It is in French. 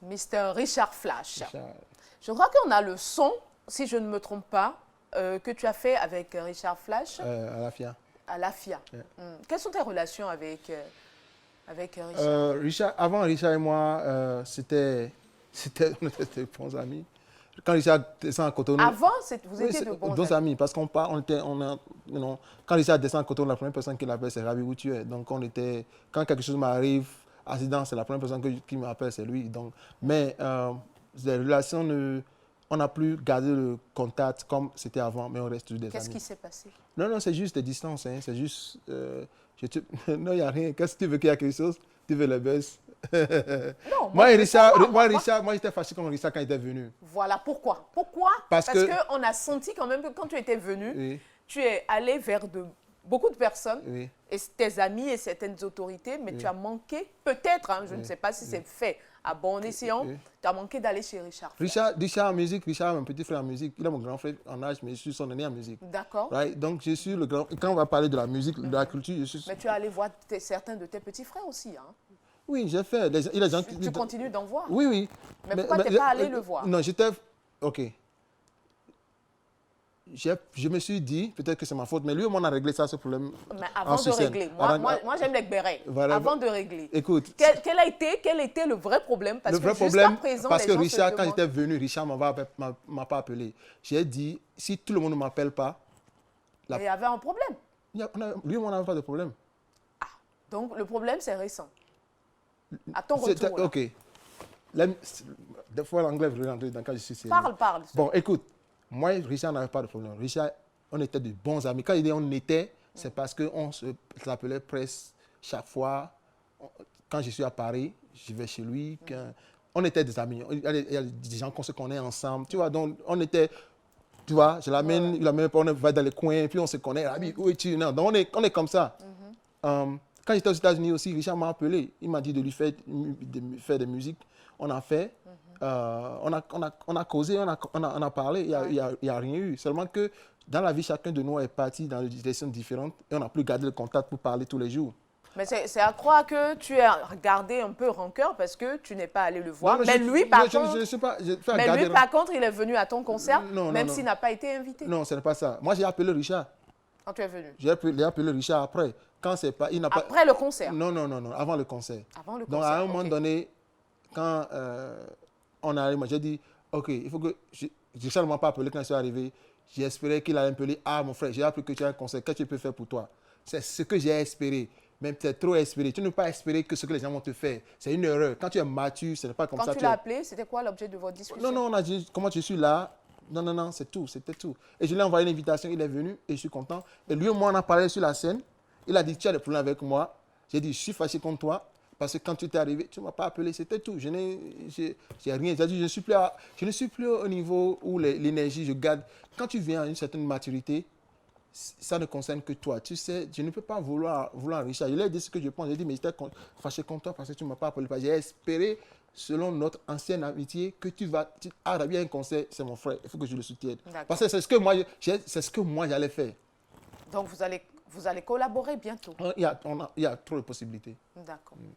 Mr. Richard Flash. Richard. Je crois qu'on a le son, si je ne me trompe pas, que tu as fait avec Richard Flash. À la FIA. À la FIA. Yeah. Quelles sont tes relations avec Richard? Richard? Avant Richard et moi, on était de bons amis. Quand Richard descend à Cotonou... Avant, vous étiez de bons amis. Parce qu'on quand Richard descend à Cotonou, la première personne qu'il appelle, c'est Rabi, où tu es. Donc, quand quelque chose m'arrive, accident, c'est la première personne qui m'appelle, c'est lui. Donc, mais les relations, on n'a plus gardé le contact comme c'était avant, mais on reste toujours des amis. Qu'est-ce qui s'est passé? Non, c'est juste des distances. Hein. C'est juste... non, il n'y a rien. Qu'est-ce que tu veux qu'il y ait quelque chose? Tu veux le buzz? Non, moi, Richard, j'étais fâché contre Richard quand il était venu. Voilà, pourquoi? Pourquoi? Parce qu'on a senti quand même que quand tu étais venu, oui. Tu es allé vers beaucoup de personnes, oui. et tes amis et certaines autorités, mais tu as manqué, peut-être, hein, je ne sais pas si c'est fait à bon escient, tu as manqué d'aller chez Richard. Richard en musique, Richard mon petit frère en musique, il est mon grand frère en âge, mais je suis son aîné en musique. D'accord. Right? Donc je suis le grand... Quand on va parler de la musique, de la culture, je suis... Mais tu es allé voir certains de tes petits frères aussi, hein? Oui, j'ai fait. Il y a des gens tu continues d'en voir? Oui, oui. Mais pourquoi tu n'es pas allé le voir? Non, j'étais... OK. Je me suis dit, peut-être que c'est ma faute, mais lui, on a réglé ça, ce problème. Mais avant de régler, moi j'aime les bérets. Voilà. Avant de régler, écoute, quel était le vrai problème? Parce que jusqu'à présent, parce que les gens Richard, se quand j'étais venu, Richard ne m'a pas appelé. J'ai dit, si tout le monde ne m'appelle pas... Il y avait un problème. Lui, on n'avait pas de problème. Ah, donc le problème, c'est récent. À ton retour. OK. Des fois, l'anglais veut rentrer dans le cas je suis sérieux. Parle. Bon, écoute, moi, Richard n'avait pas de problème. Richard, on était de bons amis. Quand il dit on était, c'est parce qu'on s'appelait presque chaque fois. Quand je suis à Paris, je vais chez lui. On était des amis. Il y a des gens qu'on se connaît ensemble. Tu vois, donc on était... Tu vois, je l'amène, il l'amène, on va dans les coins, puis on se connaît. Où es-tu? Non, donc on est comme ça. Quand j'étais aux États-Unis aussi, Richard m'a appelé. Il m'a dit de lui faire des musiques. On a fait. On a causé, on a parlé. Il n'y a rien eu. Seulement que dans la vie, chacun de nous est parti dans des directions différentes et on n'a plus gardé le contact pour parler tous les jours. Mais c'est à croire que tu as gardé un peu rancœur parce que tu n'es pas allé le voir. Non, mais lui, par contre, il est venu à ton concert, même s'il n'a pas été invité. Non, ce n'est pas ça. Moi, j'ai appelé Richard. Quand tu es venu? J'ai appelé Richard après. Quand c'est pas, après le concert? Non, avant le concert. Avant le concert. Donc, à un moment donné, quand on arrive, moi, j'ai dit, OK, il faut que... Richard ne m'a pas appelé quand je suis arrivé. J'ai espéré qu'il allait m'appeler. Ah, mon frère, j'ai appris que tu as un concert. Qu'est-ce que tu peux faire pour toi? C'est ce que j'ai espéré. Même peut-être trop espéré. Tu ne peux pas espérer que ce que les gens vont te faire. C'est une erreur. Quand tu es mature, ce n'est pas comme ça. Quand tu l'as appelé, c'était quoi l'objet de votre discussion? Non, on a dit comment je suis là. Non, c'est tout, c'était tout. Et je lui ai envoyé une invitation, il est venu et je suis content. Et lui et moi, on a parlé sur la scène. Il a dit, tu as des problèmes avec moi. J'ai dit, je suis fâché contre toi parce que quand tu t'es arrivé, tu ne m'as pas appelé, c'était tout. Je n'ai rien. J'ai dit, je ne suis plus au niveau où l'énergie, je garde. Quand tu viens à une certaine maturité, ça ne concerne que toi. Tu sais, je ne peux pas vouloir Richard. Je lui ai dit ce que je pense. J'ai dit, mais j'étais fâché contre toi parce que tu ne m'as pas appelé. J'ai espéré, selon notre ancienne amitié, que tu vas... il y a un concert, c'est mon frère, il faut que je le soutienne. Parce que c'est ce que moi j'allais faire. Donc vous allez collaborer bientôt? Il y a trop de possibilités. D'accord.